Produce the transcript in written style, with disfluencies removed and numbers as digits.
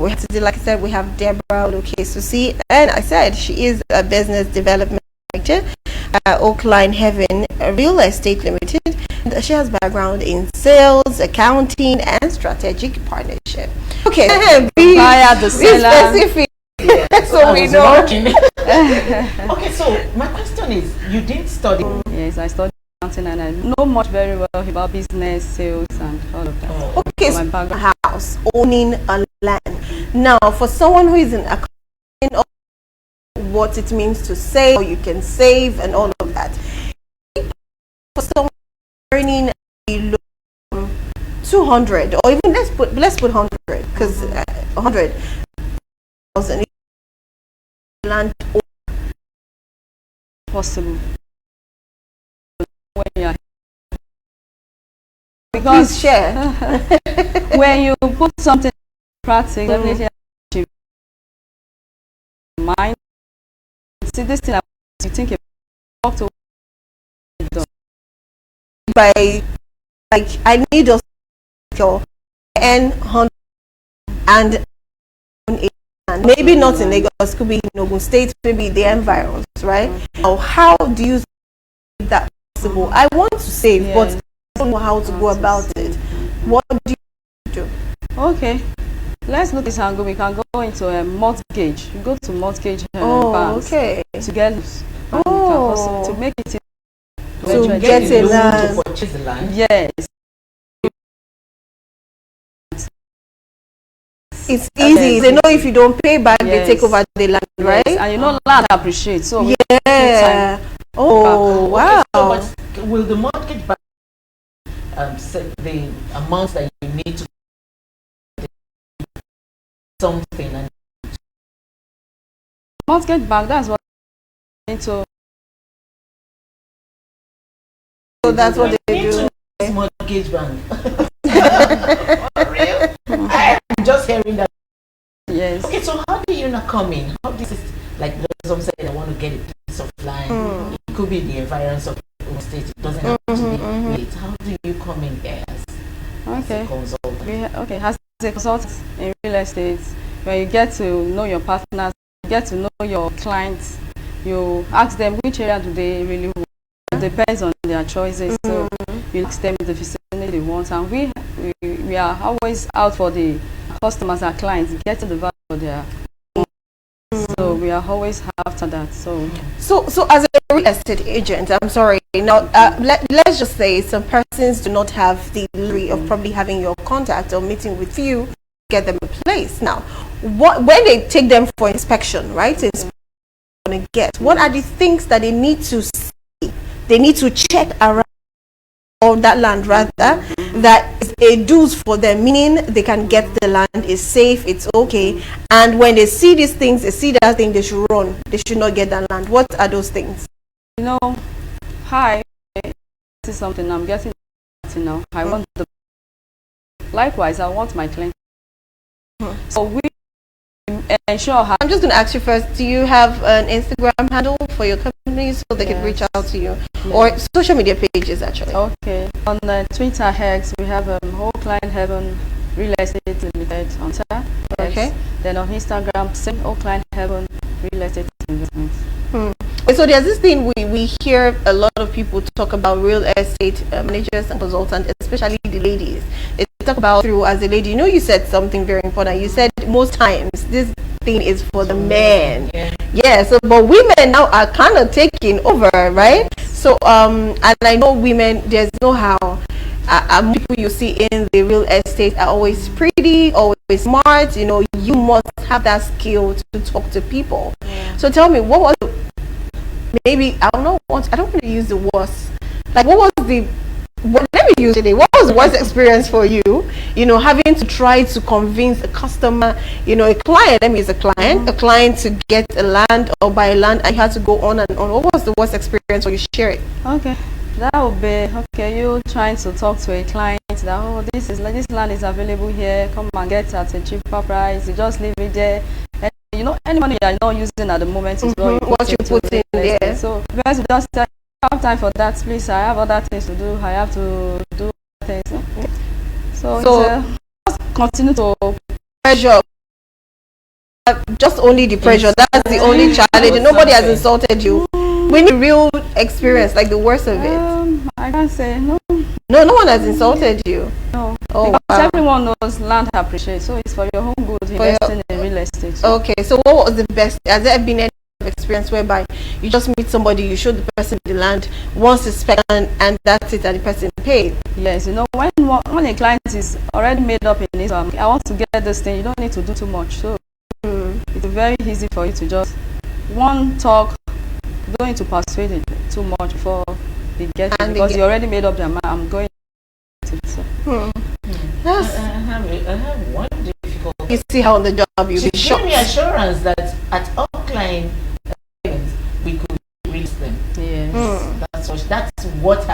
we have to do, like I said, we have Derah Olokesusi, and I said she is a business development director at Oakline Haven Real Estate Limited. And she has background in sales, accounting, and strategic partnership. Okay, be specific. Yeah, so we know. Okay, so my question is, you did study? Yes, I studied accounting and I know much very well about business, sales, and all of that. Oh, okay, so my house, owning a land. Now, for someone who is in accounting, what it means to save, how you can save, and all of that. For someone earning a loan, 200, or even let's put 100, because 100,000 land possible when you are, because please share. when you put something in practice, definitely mind. See this thing, you think about to by like I need a skill and 100 and maybe not in Lagos, could be in Ogun State, maybe the environs, right? Now, how do you make that possible? I want to save, but I don't know how to go about it. What do you do? Okay, let's look at this angle. We can go into a mortgage. You go to mortgage banks okay. to get to make it to get a land. To purchase the land. Yes. It's easy. They know if you don't pay back, they take over the land, right? Yes. And you know land appreciates. So yeah. Oh wow. Okay, so but will the mortgage bank set the amount that you need to something? And mortgage bank, that's what into. So that's what they do. Mortgage bank. For real? I'm just hearing that. Yes. Okay, so how do you not come in? How this is like some say I want to get a piece of land. It could be the environs of the state. It doesn't have to be late. How do you come in there as a consultant? Okay, as a consultant in real estate, when you get to know your partners, you get to know your clients, you ask them which area do they really want. It depends on their choices. So you ask them the vicinity they want, and we are always out for the customers and clients getting the value for their so we are always after that. So as a real estate agent, I'm sorry, now let's just say some persons do not have the luxury of probably having your contact or meeting with you, get them a place. Now when they take them for inspection, right, what are the things that they need to see, they need to check around on that land, rather, that is a dues for them, meaning they can get the land, is safe, it's okay, and when they see these things, they see that thing, they should run, they should not get that land. What are those things? You know, hi, this is something I'm getting now. I want the likewise I want my client. So we ensure. I'm just going to ask you first, do you have an Instagram handle for your company so they can reach out to you? Or social media pages, actually? Okay. On Twitter X, we have Oakline Haven Real Estate Limited on Twitter. Okay. Then on Instagram, same Oakline Haven Real Estate Investments. So there's this thing we hear a lot of people talk about real estate managers and consultants, especially the ladies. They talk about through as a lady. You know, you said something very important. You said most times this thing is for the men. Yeah. So but women now are kind of taking over, right? So and I know women, there's no how. People you see in the real estate are always pretty, always smart. You know, you must have that skill to talk to people. So tell me, what was maybe I don't know. I don't want to use the worst. Like, what was the? Let me use it. What was the worst experience for you? You know, having to try to convince a customer, you know, a client. Let me use a client to get a land or buy land, and you had to go on and on. What was the worst experience for you? Share it. Okay, that would be okay. You trying to talk to a client that this land is available here. Come and get at a cheaper price. You just leave it there. And you know, any money you're not using at the moment is what you put in there. So guys, just I have time for that, please. I have other things to do. I have to do things. So just continue to pressure just only the pressure. That's the only challenge. Nobody has insulted you. We need real experience, like the worst of it. I can't say no. No, no one has insulted you. No. Oh, because wow. everyone knows land appreciates, so it's for your own good investing in real estate. So. Okay, so what was the best? Has there been any experience whereby you just meet somebody, you show the person the land, once it's spec and that's it, and the person paid? Yes, you know, when a client is already made up in it, I want to get this thing, you don't need to do too much. So it's very easy for you to just one talk, you don't need to persuade it too much before they get it, because you already made up their mind. I'm going to it. So. Yes. I have one difficult. You see how on the job you be She shocked. gave me assurance that at Oakline Haven we could release them. Yes. That's what